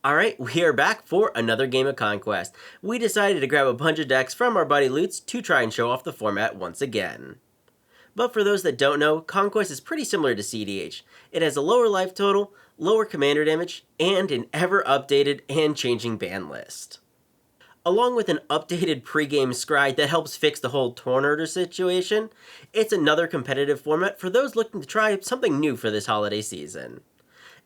Alright, we are back for another game of Conquest. We decided to grab a bunch of decks from our buddy Lutz to try and show off the format once again. But for those that don't know, Conquest is pretty similar to CEDH. It has a lower life total, lower commander damage, and an ever-updated and changing ban list. Along with an updated pregame scry that helps fix the whole torn order situation, it's another competitive format for those looking to try something new for this holiday season.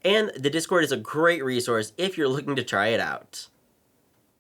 And the Discord is a great resource if you're looking to try it out.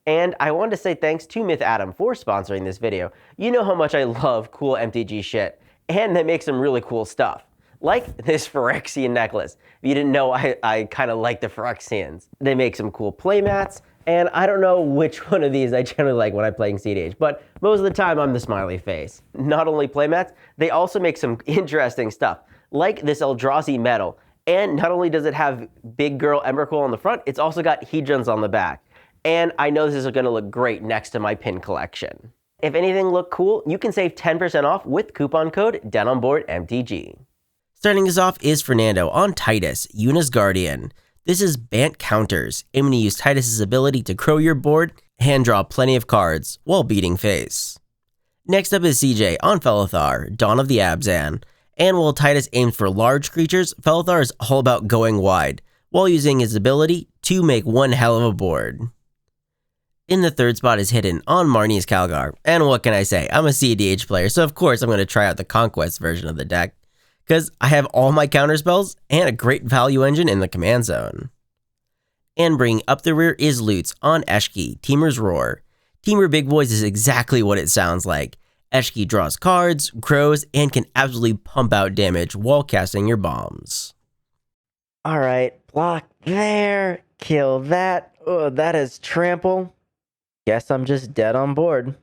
And I wanted to say thanks to Myth Adam for sponsoring this video. You know how much I love cool MTG shit, and they make some really cool stuff. Like this Phyrexian necklace. If you didn't know, I kind of like the Phyrexians. They make some cool playmats, and I don't know which one of these I generally like when I'm playing CEDH, but most of the time I'm the smiley face. Not only playmats, they also make some interesting stuff, like this Eldrazi medal. And not only does it have big girl Emrakul on the front, it's also got Hedrons on the back. And I know this is going to look great next to my pin collection. If anything look cool, you can save 10% off with coupon code deadonboardmtg. Starting us off is Fernando on Tidus, Yuna's Guardian. This is Bant counters, aiming to use Tidus' ability to crow your board and draw plenty of cards while beating face. Next up is CJ on Felothar, Dawn of the Abzan. And while Tidus aims for large creatures, Felothar is all about going wide, while using his ability to make one hell of a board. In the third spot is Hidden on Marneus Calgar, and what can I say, I'm a CEDH player, so of course I'm going to try out the Conquest version of the deck, because I have all my counterspells and a great value engine in the command zone. And bringing up the rear is Lutz on Eshki, Teamer's Roar. Teamer Big Boys is exactly what it sounds like. Eshki draws cards, grows, and can absolutely pump out damage while casting your bombs. Alright, block there, kill that. Oh, that is trample. Guess I'm just dead on board.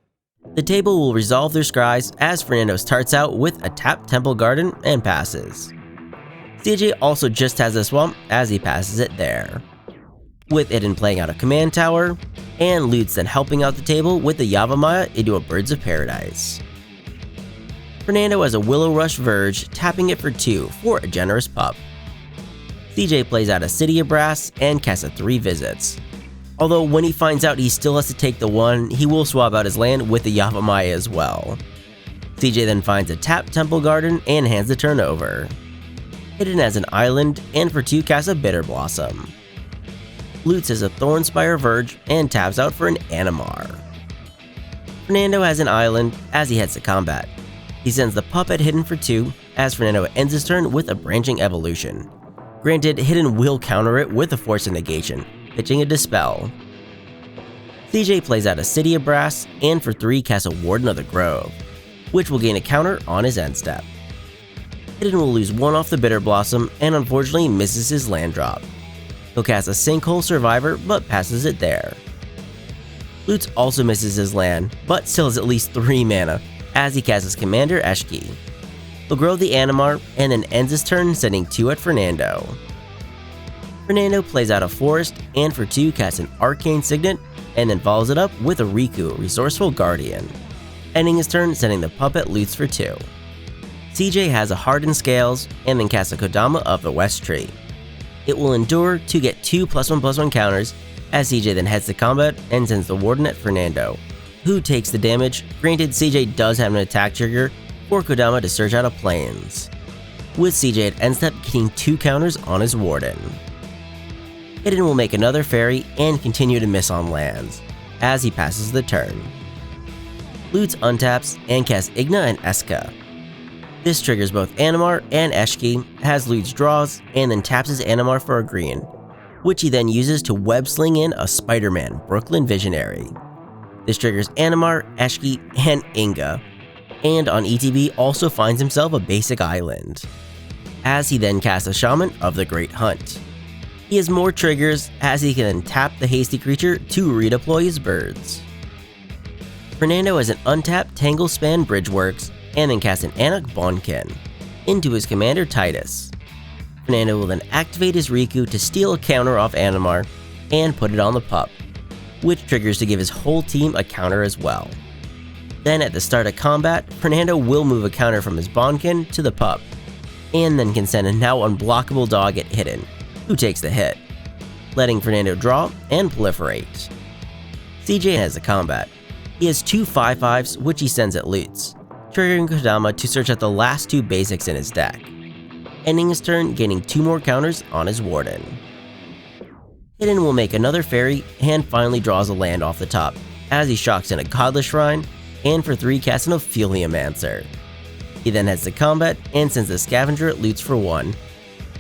The table will resolve their scries as Fernando starts out with a tapped Temple Garden and passes. CJ also just has a swamp as he passes it there, with Iden playing out a command tower, and Lutz then helping out the table with the Yavimaya into a Birds of Paradise. Fernando has a Willow Rush Verge, tapping it for 2 for a generous pup. CJ plays out a City of Brass and casts a 3 visits. Although when he finds out he still has to take the 1, he will swap out his land with the Yavimaya as well. CJ then finds a tapped Temple Garden and hands the turn over. Iden has an island and for 2 casts a Bitter Blossom. Lutz has a Thornspire Verge and taps out for an Animar. Fernando has an island as he heads to combat. He sends the puppet Hidden for 2 as Fernando ends his turn with a Branching Evolution. Granted, Hidden will counter it with a Force of Negation, pitching a Dispel. CJ plays out a City of Brass and for 3 casts a Warden of the Grove, which will gain a counter on his end step. Hidden will lose 1 off the Bitter Blossom and unfortunately misses his land drop. He'll cast a Sinkhole Survivor, but passes it there. Lutz also misses his land, but still has at least 3 mana, as he casts his Commander Eshki. He'll grow the Animar, and then ends his turn sending 2 at Fernando. Fernando plays out a Forest, and for 2 casts an Arcane Signet, and then follows it up with a Riku, Resourceful Guardian, ending his turn sending the puppet Lutz for 2. CJ has a Hardened Scales, and then casts a Kodama of the West Tree. It will endure to get 2 +1/+1 counters, as CJ then heads to combat and sends the Warden at Fernando, who takes the damage. Granted, CJ does have an attack trigger for Kodama to search out of planes, with CJ at end step getting 2 counters on his Warden. Hidden will make another fairy and continue to miss on lands, as he passes the turn. Lutz untaps and casts Igna and Eska. This triggers both Animar and Eshki, as Lutz draws, and then taps his Animar for a green, which he then uses to web sling in a Spider-Man, Brooklyn Visionary. This triggers Animar, Eshki, and Inga, and on ETB also finds himself a basic island, as he then casts a Shaman of the Great Hunt. He has more triggers, as he can then tap the hasty creature to redeploy his birds. Fernando has an untapped Tangle Span Bridgeworks, and then casts an Anak Bonkin into his commander Tidus. Fernando will then activate his Riku to steal a counter off Animar and put it on the pup, which triggers to give his whole team a counter as well. Then at the start of combat, Fernando will move a counter from his Bonkin to the pup, and then can send a now unblockable dog at Hidden, who takes the hit. letting Fernando draw and proliferate. CJ has the combat. He has two 5/5s which he sends at Lutz, triggering Kodama to search out the last two basics in his deck, ending his turn gaining 2 more counters on his Warden. Hidden will make another fairy and finally draws a land off the top, as he shocks in a Godless Shrine, and for 3 casts an Opheliumancer. He then heads to combat and sends the Scavenger at Lutz for 1,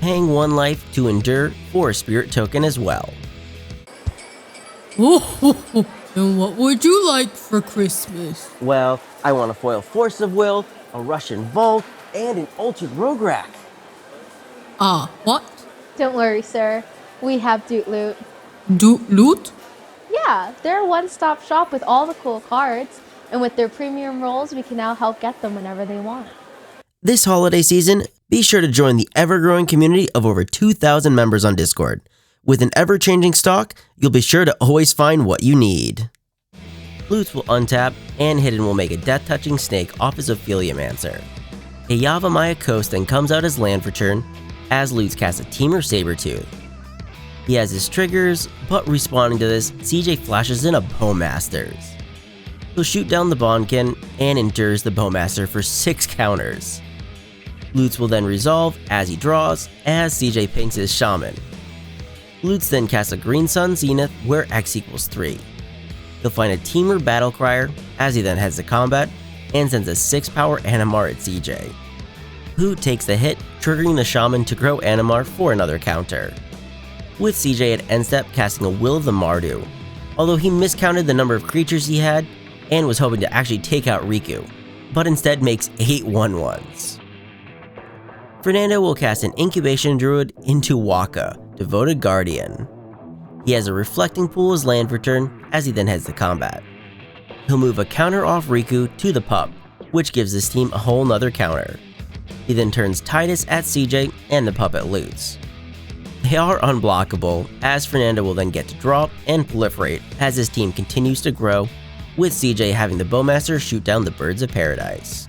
paying 1 life to endure for a Spirit token as well. Oh, and what would you like for Christmas? Well, I want a foil Force of Will, a Russian Vault, and an Altered Rograck. What? Don't worry, sir. We have Doot Loot. Doot Loot? Yeah, they're a one-stop shop with all the cool cards, and with their premium rolls, we can now help get them whenever they want. This holiday season, be sure to join the ever-growing community of over 2,000 members on Discord. With an ever-changing stock, you'll be sure to always find what you need. Lutz will untap, and Hidden will make a death-touching snake off his Opheliumancer. A Yavimaya Coast then comes out as land for turn, as Lutz casts a Teamer Sabertooth. He has his triggers, but responding to this, CJ flashes in a Bowmasters. He'll shoot down the Bondkin and endures the Bowmaster for 6 counters. Lutz will then resolve as he draws, as CJ pinks his Shaman. Lutz then casts a Green Sun Zenith where X equals 3. He'll find a Teamer Battlecrier as he then heads to combat and sends a 6-power Animar at CJ, who takes the hit, triggering the Shaman to grow Animar for another counter. With CJ at end step casting a Will of the Mardu, although he miscounted the number of creatures he had and was hoping to actually take out Riku, but instead makes 8 1/1s. Fernando will cast an Incubation Druid into Waka, Devoted Guardian. He has a Reflecting Pool as land for turn as he then heads to combat. He'll move a counter off Riku to the pup, which gives his team a whole nother counter. He then turns Tidus at CJ and the pup at Lutz. They are unblockable, as Fernando will then get to draw and proliferate as his team continues to grow, with CJ having the Bowmaster shoot down the Birds of Paradise.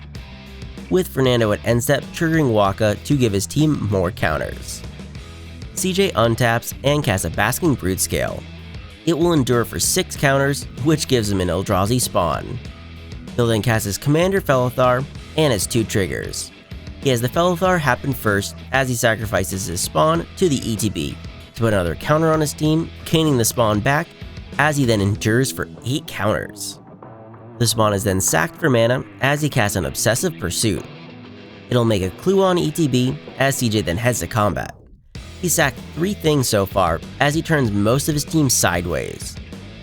With Fernando at end step triggering Waka to give his team more counters. CJ untaps and casts a Basking Brood Scale. It will endure for 6 counters, which gives him an Eldrazi spawn. He'll then cast his Commander Felothar and his 2 triggers. He has the Felothar happen first as he sacrifices his spawn to the ETB to put another counter on his team, gaining the spawn back as he then endures for 8 counters. The spawn is then sacked for mana as he casts an Obsessive Pursuit. It'll make a clue on ETB as CJ then heads to combat. He sacked 3 things so far as he turns most of his team sideways.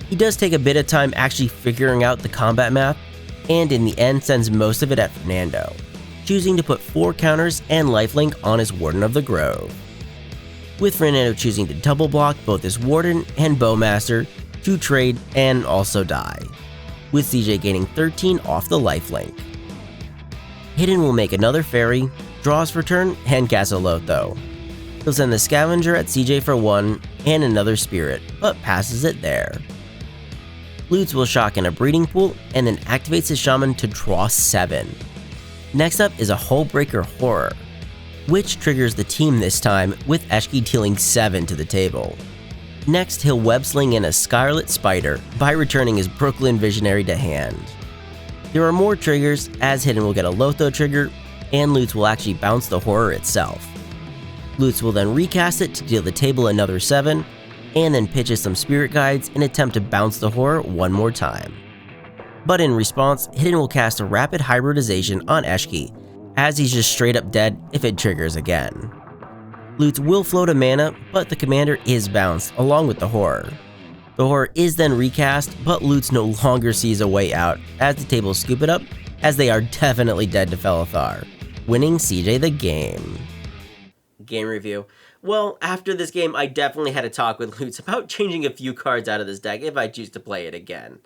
He does take a bit of time actually figuring out the combat map, and in the end sends most of it at Fernando, choosing to put 4 counters and lifelink on his Warden of the Grove. With Fernando choosing to double block both his Warden and Bowmaster to trade and also die, with CJ gaining 13 off the lifelink. Hidden will make another fairy, draws for turn, and casts a Lotho. He'll send the Scavenger at CJ for 1 and another Spirit, but passes it there. Lutz will shock in a Breeding Pool and then activates his Shaman to draw 7. Next up is a Hullbreaker Horror, which triggers the team this time with Eshki dealing 7 to the table. Next, he'll web sling in a Scarlet Spider by returning his Brooklyn Visionary to hand. There are more triggers, as Hidden will get a Lotho trigger, and Lutz will actually bounce the Horror itself. Lutz will then recast it to deal the table another 7, and then pitches some Spirit Guides in an attempt to bounce the Horror one more time. But in response, Hidden will cast a Rapid Hybridization on Eshki, as he's just straight up dead if it triggers again. Lutz will float a mana, but the commander is bounced along with the Horror. The Horror is then recast, but Lutz no longer sees a way out as the tables scoop it up, as they are definitely dead to Felothar, winning CJ the game. Game review. Well, after this game, I definitely had a talk with Lutz about changing a few cards out of this deck if I choose to play it again.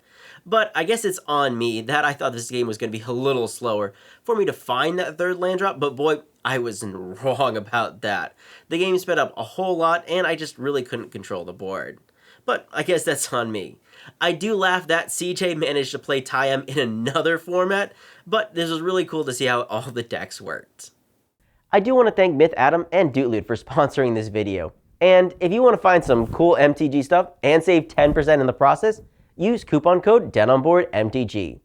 But I guess it's on me that I thought this game was going to be a little slower for me to find that 3rd land drop, but boy, I was wrong about that. The game sped up a whole lot, and I just really couldn't control the board. But I guess that's on me. I do laugh that CJ managed to play Tayam in another format, but this was really cool to see how all the decks worked. I do want to thank Myth Adam and Dootloot for sponsoring this video. And if you want to find some cool MTG stuff and save 10% in the process, use coupon code deadonboardmtg.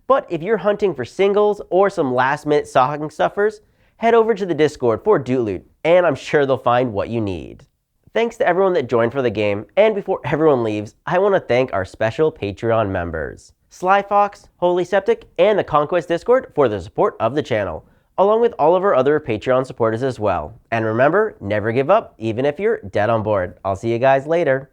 But if you're hunting for singles or some last-minute stocking stuffers, head over to the Discord for Dude Loot, and I'm sure they'll find what you need. Thanks to everyone that joined for the game, and before everyone leaves, I want to thank our special Patreon members, Sly Fox, Holy Septic, and the Conquest Discord for the support of the channel, along with all of our other Patreon supporters as well. And remember, never give up, even if you're dead on board. I'll see you guys later.